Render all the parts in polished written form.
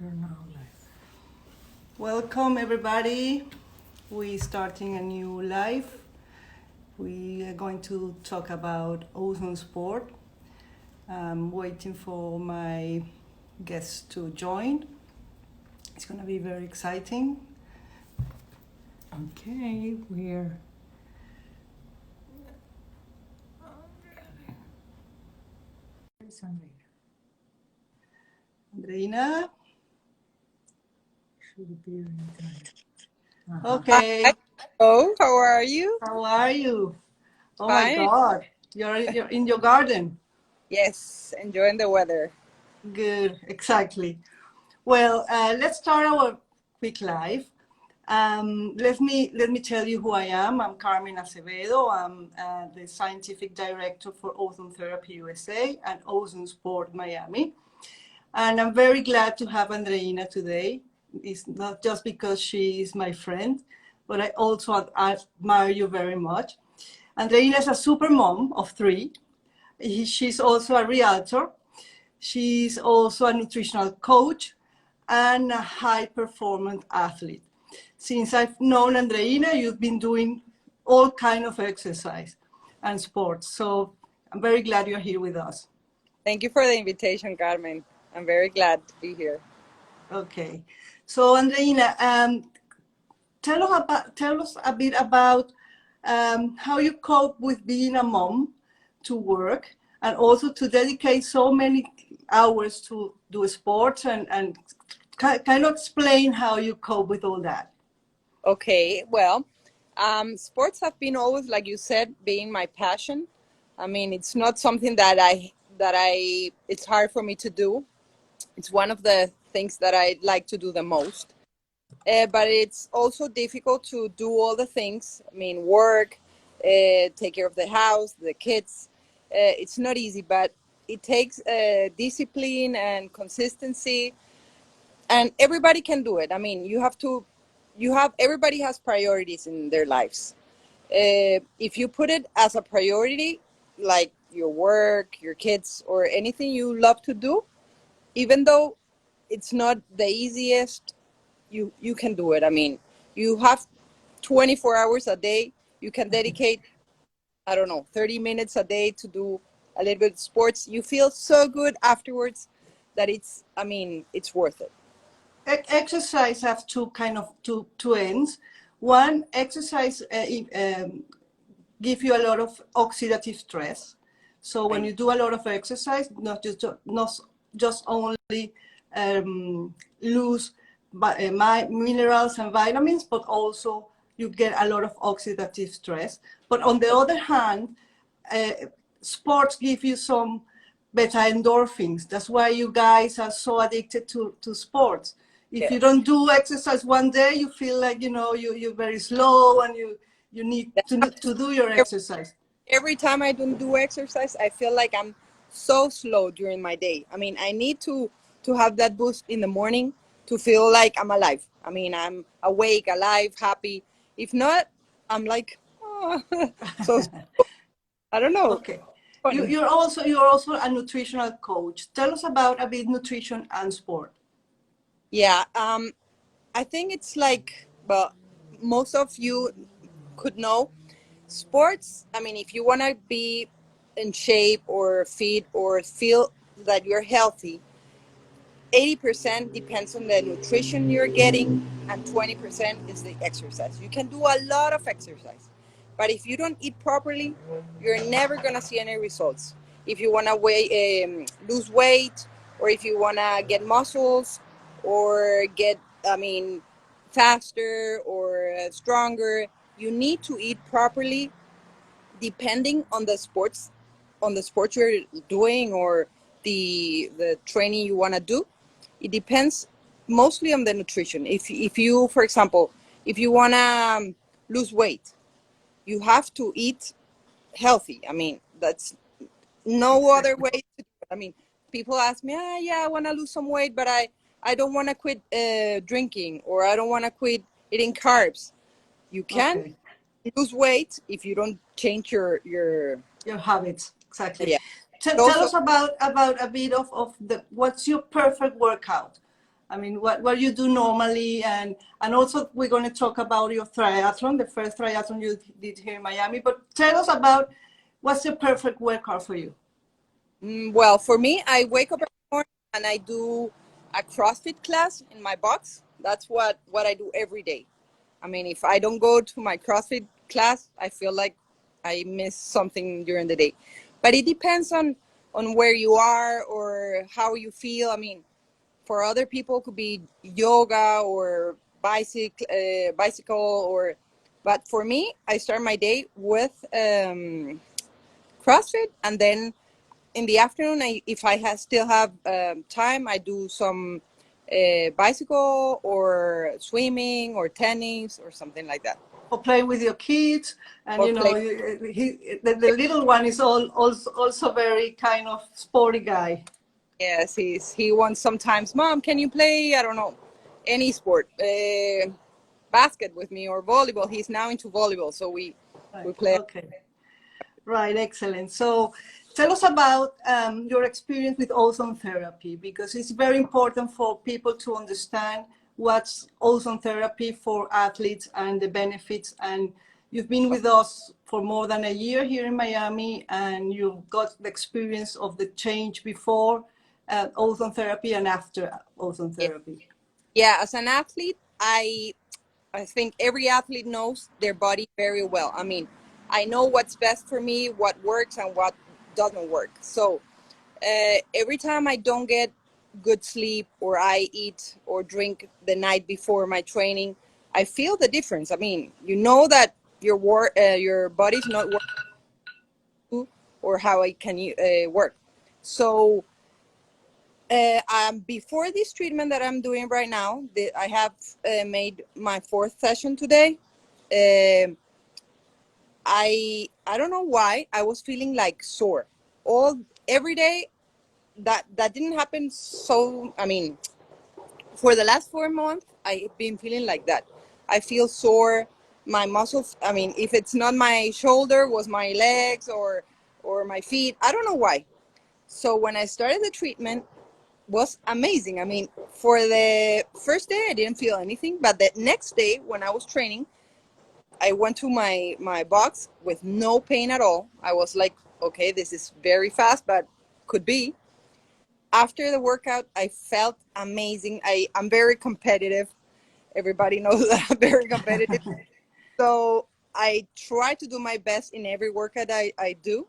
You're now live. Welcome everybody. We're starting a new live. We are going to talk about Ozone Sport. I'm waiting for my guests to join. It's going to be very exciting. Okay, we're Where's Andreina? Should appear anytime. Okay. Hi. Oh, how are you? How are you? Oh my Fine. God. You're in your garden. Yes, enjoying the weather. Good, exactly. Well, let's start our quick live. Let me tell you who I am. I'm Carmen Acevedo. I'm the scientific director for Ozone Therapy USA and Ozone Sport Miami. And I'm very glad to have Andreina today. It's not just because she is my friend, but I also admire you very much. Andreina is a super mom of three. She's also a realtor. She's also a nutritional coach and a high performance athlete. Since I've known Andreina, you've been doing all kind of exercise and sports. So I'm very glad you're here with us. Thank you for the invitation, Carmen. I'm very glad to be here. Okay. So Andreina, tell us a bit about how you cope with being a mom to work and also to dedicate so many hours to do sports and kind of explain how you cope with all that. Okay, well, sports have been always, like you said, being my passion. I mean, it's not something it's hard for me to do. It's one of the things that I like to do the most. But it's also difficult to do all the things. I mean, work, take care of the house, the kids. It's not easy, but it takes discipline and consistency, and everybody can do it. I mean, everybody has priorities in their lives. If you put it as a priority, like your work, your kids, or anything you love to do, even though it's not the easiest, you can do it. I mean, you have 24 hours a day. You can dedicate, I don't know, 30 minutes a day to do a little bit of sports. You feel so good afterwards that it's worth it. Exercise have two ends. One, exercise give you a lot of oxidative stress. So when you do a lot of exercise, not just only lose minerals and vitamins, but also you get a lot of oxidative stress. But on the other hand, sports give you some beta endorphins. That's why you guys are so addicted to sports. If you don't do exercise one day, you feel like, you're very slow and you need to do your exercise. Every time I don't do exercise, I feel like I'm so slow during my day. I mean, I need to have that boost in the morning to feel like I'm alive. I mean, I'm awake, alive, happy. If not, I'm like, oh. So I don't know. Okay. Funny. You're also a nutritional coach. Tell us about a bit nutrition and sport. Yeah, I think it's like, well, most of you could know sports. I mean, if you want to be in shape or fit or feel that you're healthy, 80% depends on the nutrition you're getting, and 20% is the exercise. You can do a lot of exercise, but if you don't eat properly, you're never going to see any results. If you want to lose weight, or if you want to get muscles, or get, faster or stronger, you need to eat properly, depending on the sports you're doing, or the training you want to do. It depends mostly on the nutrition. If you, for example, if you want to lose weight, you have to eat healthy. I mean, that's no other way to do it. I mean, people ask me, yeah, I want to lose some weight, but I don't want to quit drinking, or I don't want to quit eating carbs. You can lose weight if you don't change your habits. Exactly. yeah. Tell us about a bit of what's your perfect workout. I mean, what you do normally, and also we're going to talk about your triathlon, the first triathlon you did here in Miami. But tell us about what's the perfect workout for you. Well, for me, I wake up every morning and I do a CrossFit class in my box. That's what I do every day. I mean, if I don't go to my CrossFit class, I feel like I miss something during the day. But it depends on where you are or how you feel. I mean, for other people, it could be yoga or bicycle, or. But for me, I start my day with CrossFit, and then in the afternoon, if I still have time, I do some bicycle or swimming or tennis or something like that. Or play with your kids, and Or you know, play. the little one is also very kind of sporty guy. Yes, he wants sometimes, Mom, can you play, I don't know, any sport, basket with me or volleyball. He's now into volleyball, so we Right. play. Okay. Right, excellent. So tell us about your experience with ozone therapy, because it's very important for people to understand what's ozone therapy for athletes and the benefits. And you've been with us for more than a year here in Miami, and you've got the experience of the change before ozone therapy and after ozone therapy. Yeah, as an athlete, I think every athlete knows their body very well. I mean, I know what's best for me, what works and what doesn't work. So every time I don't get good sleep, or I eat or drink the night before my training, I feel the difference. I mean, you know that your body's not working, or how it can work. So before this treatment that I'm doing right now, I have made my 4th session today. I don't know why I was feeling like sore every day. That didn't happen. So I mean, for the last 4 months, I've been feeling like that. I feel sore. My muscles. I mean, if it's not my shoulder, was my legs or my feet. I don't know why. So when I started the treatment, was amazing. I mean, for the first day, I didn't feel anything, but the next day when I was training, I went to my box with no pain at all. I was like, okay, this is very fast, but could be. After the workout, I felt amazing. I'm very competitive. Everybody knows that I'm very competitive. So I try to do my best in every workout I do,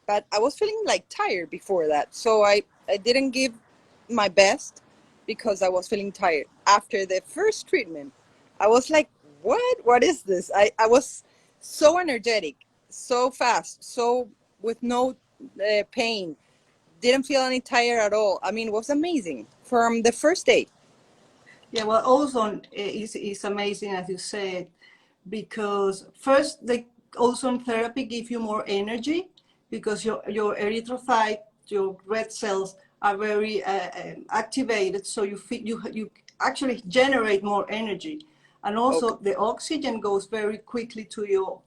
but I was feeling like tired before that. So I didn't give my best because I was feeling tired. After the first treatment, I was like, what is this? I was so energetic, so fast, so with no pain, didn't feel any tired at all. I mean, it was amazing from the first day. Yeah, well, ozone is amazing, as you said, because first the ozone therapy gives you more energy, because your erythrocyte, your red cells are very activated, so you actually generate more energy, and Okay. also the oxygen goes very quickly to your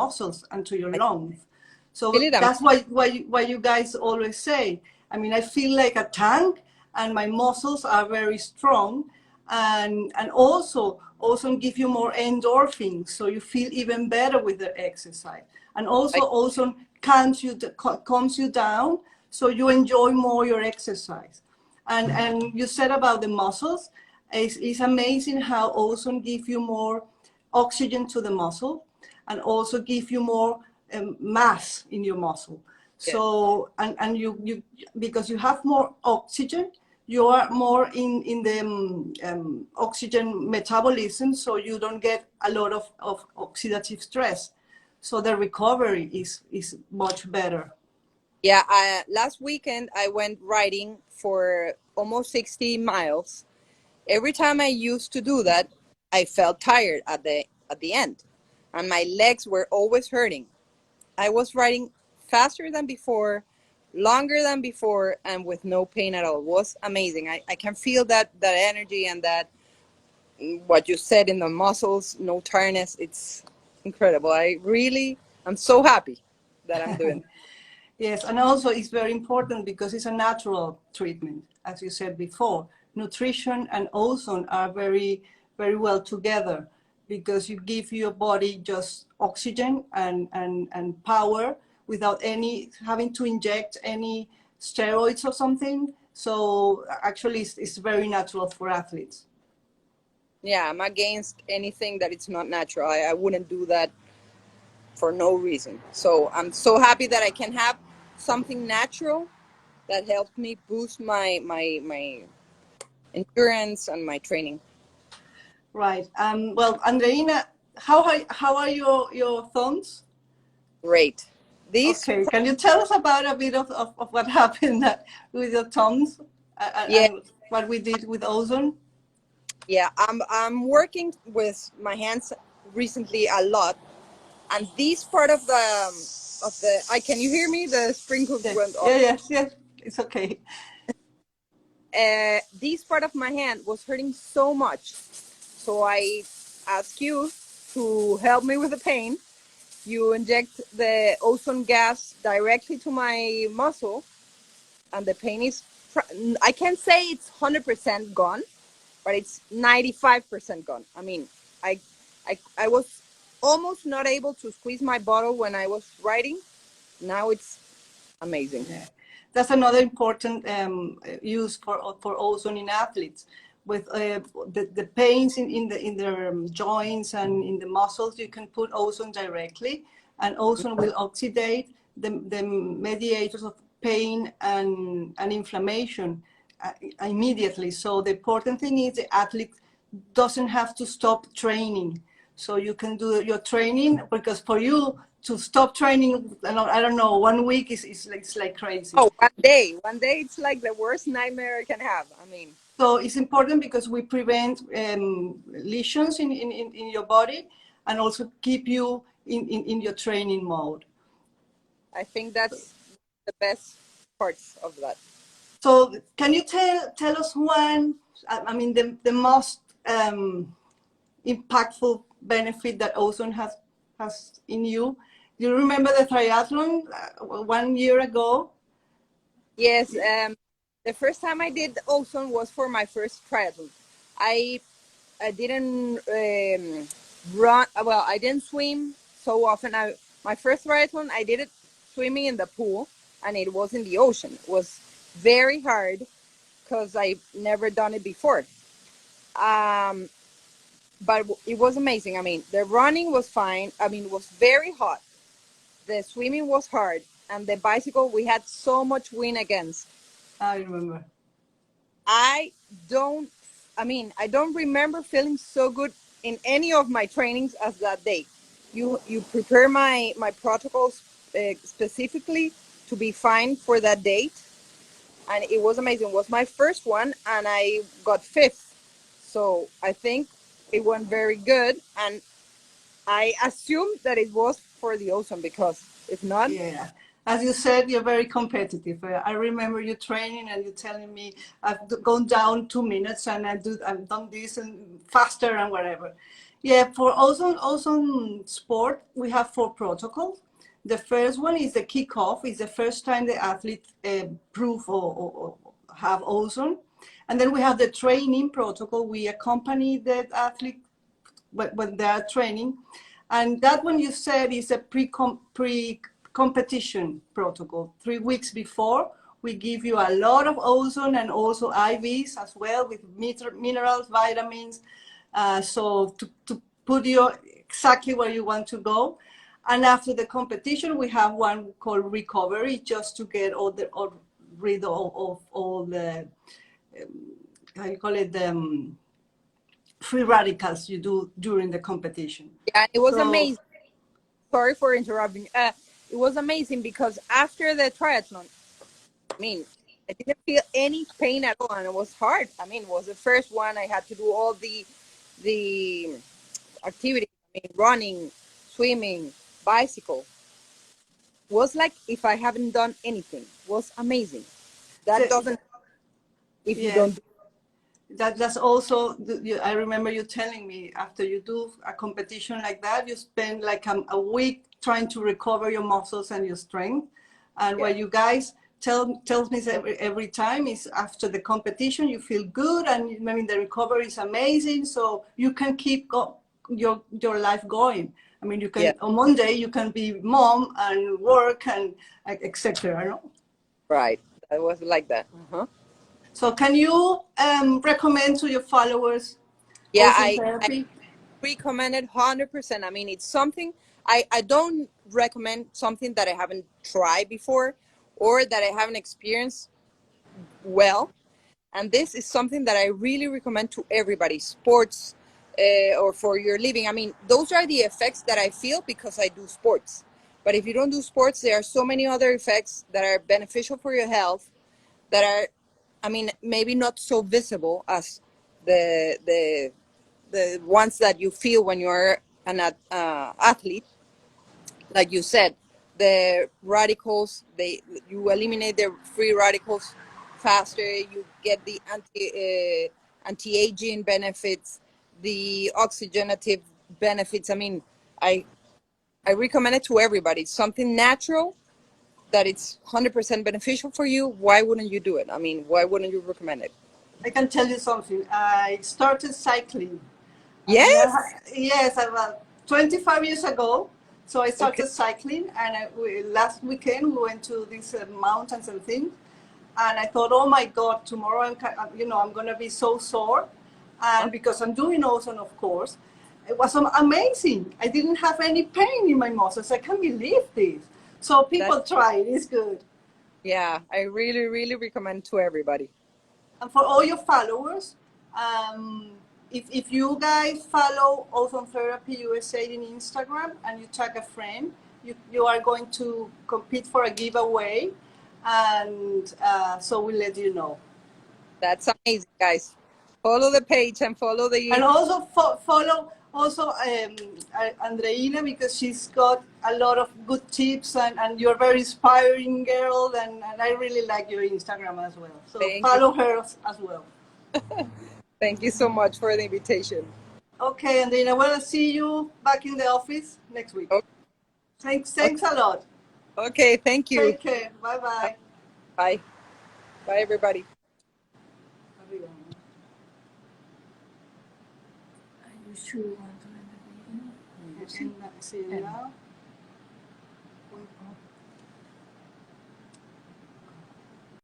muscles and to your I lungs. feel So it. that's why you guys always say, I mean, I feel like a tank, and my muscles are very strong, and also give you more endorphins, so you feel even better with the exercise. And also calms you down, so you enjoy more your exercise. And you said about the muscles, it's amazing how ozone give you more oxygen to the muscle, and also give you more mass in your muscle. Yeah. So and you because you have more oxygen, you are more in the oxygen metabolism, so you don't get a lot of oxidative stress. So the recovery is much better. Yeah, last weekend I went riding for almost 60 miles. Every time I used to do that, I felt tired at the end, and my legs were always hurting. I was riding faster than before, longer than before, and with no pain at all. It was amazing. I can feel that energy and that what you said in the muscles, no tiredness. It's incredible. I'm so happy that I'm doing. Yes, and also it's very important because it's a natural treatment, as you said before. nutrition and ozone are very, very well together, because you give your body just oxygen and power without any having to inject any steroids or something. So actually it's very natural for athletes. Yeah, I'm against anything that it's not natural. I wouldn't do that for no reason. So I'm so happy that I can have something natural that helps me boost my endurance and my training. Right. Well, Andreina, how are your thumbs? Great. These, Okay. Can you tell us about a bit of what happened with your thumbs yeah, and what we did with ozone? yeah. I'm working with my hands recently a lot, and this part of the. I can you hear me? The sprinkles Yeah. went off. Yeah. Yes. Yes. It's okay. This part of my hand was hurting so much, so I asked you to help me with the pain. You inject the ozone gas directly to my muscle, and the pain is, I can't say it's 100% gone, but it's 95% gone. I mean, I was almost not able to squeeze my bottle when I was riding. Now it's amazing. Yeah, that's another important use for ozone in athletes. With the pains in their joints and in the muscles, you can put ozone directly, and ozone will oxidate the mediators of pain and inflammation immediately. So the important thing is the athlete doesn't have to stop training. So you can do your training, because for you to stop training, I don't know, 1 week it's like crazy. Oh, one day it's like the worst nightmare I can have. I mean, So it's important because we prevent lesions in your body, and also keep you in your training mode. I think that's the best parts of that. So can you tell us one, I mean, the most impactful benefit that ozone has in you? You remember the triathlon 1 year ago? Yes, the first time I did ozone was for my first triathlon. I I didn't run. Well, I didn't swim so often. My first triathlon, I did it swimming in the pool, and it was in the ocean. It was very hard because I've never done it before. Um, but it was amazing. I mean, the running was fine. I mean, it was very hot. The swimming was hard, and the bicycle we had so much wind against. I remember. I don't, I mean, I don't remember feeling so good in any of my trainings as that day. You prepare my protocols specifically to be fine for that date, and it was amazing. It was my first one, and I got fifth. So I think it went very good, and I assumed that it was for the ozone, because if not, Yeah. As you said, you're very competitive. I remember you training and you telling me I've gone down 2 minutes and I've done this and faster and whatever. Yeah, for ozone sport, we have 4 protocols. The first one is the kickoff. It's the first time the athlete prove or have ozone. And then we have the training protocol. We accompany the athlete when they are training. And that one you said is a pre-competition protocol. 3 weeks before, we give you a lot of ozone and also IVs as well, with minerals, vitamins, so to put you exactly where you want to go. And after the competition, we have one called recovery, just to get rid of all the, how you call it, the free radicals you do during the competition. yeah, it was So amazing. Sorry for interrupting. It was amazing because after the triathlon, I mean, I didn't feel any pain at all, and it was hard. I mean, it was the first one. I had to do all the activities. I mean, running, swimming, bicycle. Was like if I haven't done anything. Was amazing. That the, doesn't if you yeah, don't. that's also, I remember you telling me after you do a competition like that, you spend like a week trying to recover your muscles and your strength. And Yeah. while you guys tells me every time is after the competition you feel good, and I mean the recovery is amazing, so you can keep your life going. I mean, you can Yeah. on Monday you can be mom and work and etc. No? Right. That was like that. So can you recommend to your followers Yeah, Ozone I Therapy? recommend it 100%. I mean, it's something I don't recommend something that I haven't tried before or that I haven't experienced well. And this is something that I really recommend to everybody, sports or for your living. I mean, those are the effects that I feel because I do sports. But if you don't do sports, there are so many other effects that are beneficial for your health that are, I mean, maybe not so visible as the the the ones that you feel when you're an athlete. Like you said, the radicals, you eliminate the free radicals faster. You get the anti-aging benefits, the oxygenative benefits. I mean, I I recommend it to everybody. It's something natural that it's 100% beneficial for you. Why wouldn't you do it? I mean, why wouldn't you recommend it? I can tell you something. I started cycling. I mean, Yes. yes, about 25 years ago. So I Okay. started cycling, and last weekend we went to these mountains and things. And I thought, oh my God, tomorrow I'm going to be so sore, Huh? and because I'm doing ozone, of course, it was amazing. I didn't have any pain in my muscles. I can't believe this. So That people try it. It's good. yeah, I really, really recommend to everybody. And for all your followers, um, if you guys follow Ozone Therapy USA in Instagram and you tag a friend, you are going to compete for a giveaway, and so we'll let you know. That's amazing, guys. Follow the page and follow And the also follow also Andreina, because she's got a lot of good tips, and you're a very inspiring girl, and I really like your Instagram as well. So thank you. follow her as well. Thank you so much for the invitation. Okay, and then I will see you back in the office next week. Okay. Thanks a lot. Okay, thank you. Take care. Bye bye. Bye. Bye, everybody. Are you sure you want to end the video? See you now.